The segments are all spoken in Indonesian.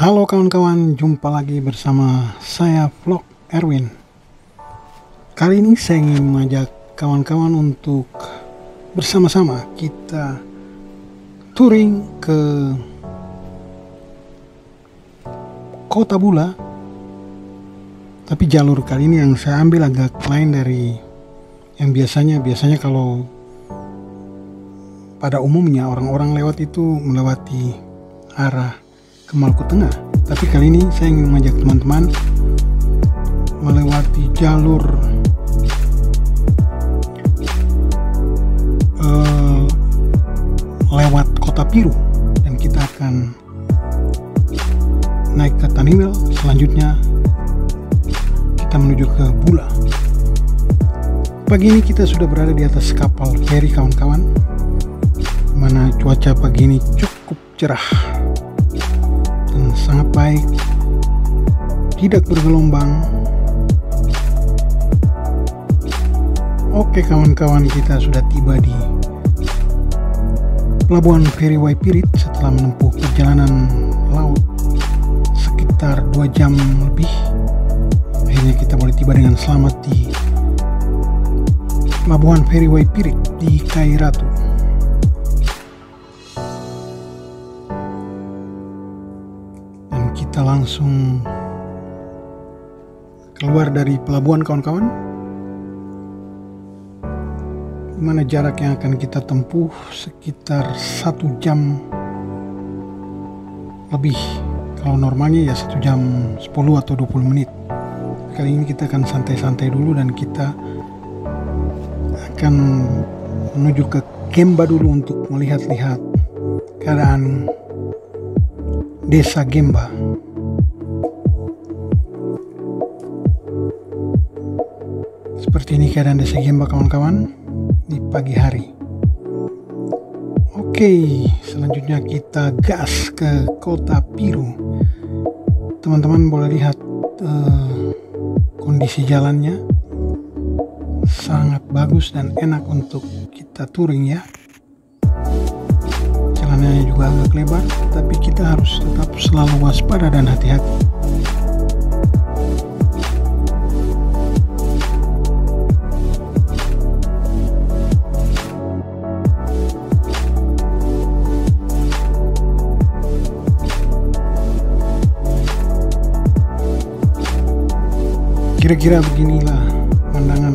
Halo kawan-kawan, jumpa lagi bersama saya Vlog Erwin. Kali ini saya ingin mengajak kawan-kawan untuk bersama-sama kita touring ke Kota Bula. Tapi jalur kali ini yang saya ambil agak lain dari yang biasanya kalau pada umumnya orang-orang lewat itu melewati arah ke Maluku Tengah. Tapi kali ini saya ingin mengajak teman-teman melewati jalur lewat Kota Piru, dan kita akan naik ke Taniwel. Selanjutnya kita menuju ke Bula. Pagi ini kita sudah berada di atas kapal feri kawan-kawan, mana cuaca pagi ini cukup cerah dan sangat baik, tidak bergelombang. Oke kawan-kawan, kita sudah tiba di Pelabuhan Feri Waipirit setelah menempuh perjalanan laut sekitar 2 jam lebih. Akhirnya kita boleh tiba dengan selamat di Pelabuhan Feri Waipirit di Kai Ratu. Kita langsung keluar dari pelabuhan kawan-kawan, dimana jarak yang akan kita tempuh sekitar 1 jam lebih. Kalau normalnya ya 1 jam 10 atau 20 menit. Kali ini kita akan santai-santai dulu dan kita akan menuju ke Gemba dulu untuk melihat-lihat keadaan Desa Gemba. Seperti ini keadaan Desa Gemba kawan-kawan di pagi hari. Oke, selanjutnya kita gas ke Kota Piru. Teman-teman boleh lihat kondisi jalannya sangat bagus dan enak untuk kita touring ya. Jalannya juga agak lebar, tapi kita harus tetap selalu waspada dan hati-hati. Kira-kira beginilah pandangan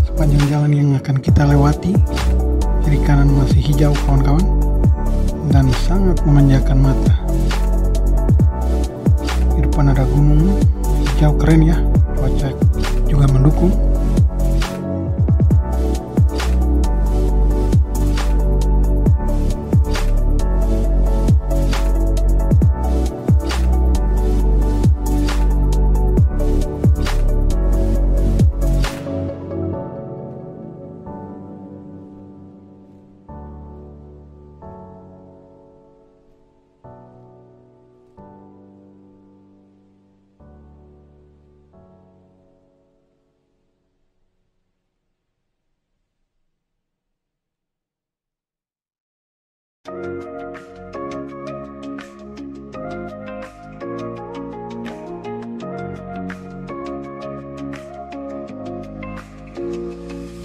sepanjang jalan yang akan kita lewati. Kiri kanan masih hijau kawan-kawan dan sangat memanjakan mata. Di depan ada gunung hijau keren ya, cuaca juga mendukung.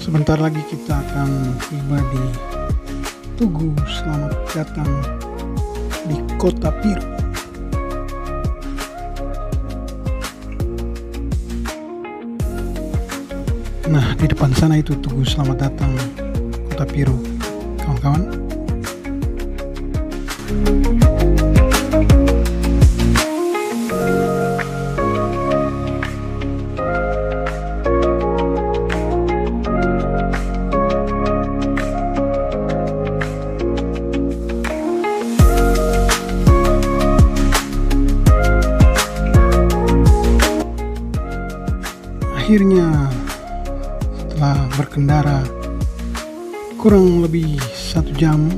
Sebentar lagi kita akan tiba di Tugu. Selamat datang di Kota Piru. Nah, di depan sana itu Tugu Selamat Datang Kota Piru kawan-kawan. Akhirnya setelah berkendara kurang lebih 1 jam,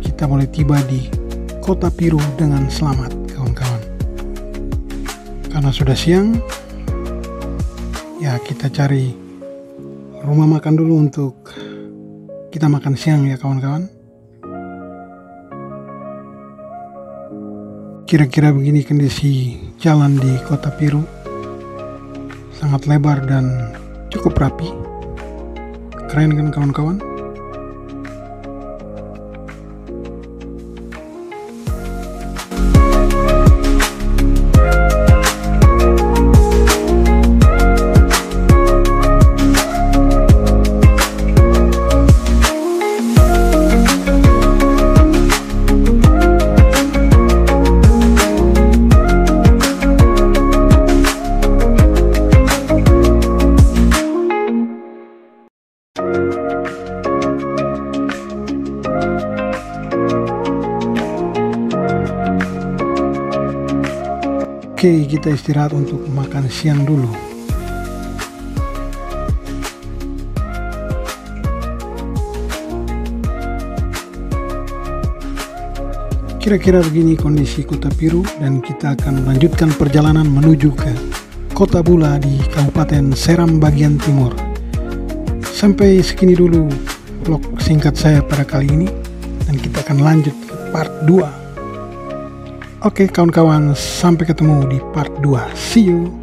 kita boleh tiba di Kota Piru dengan selamat kawan-kawan. Karena sudah siang, ya kita cari rumah makan dulu untuk kita makan siang ya kawan-kawan. Kira-kira begini kondisi jalan di Kota Piru. Sangat lebar dan cukup rapi. Keren kan kawan-kawan? Oke, kita istirahat untuk makan siang dulu. Kira-kira begini kondisi Kota Piru, dan kita akan melanjutkan perjalanan menuju ke Kota Bula di Kabupaten Seram bagian timur. Sampai segini dulu vlog singkat saya pada kali ini, dan kita akan lanjut ke part 2. Oke kawan-kawan, sampai ketemu di part 2. See you.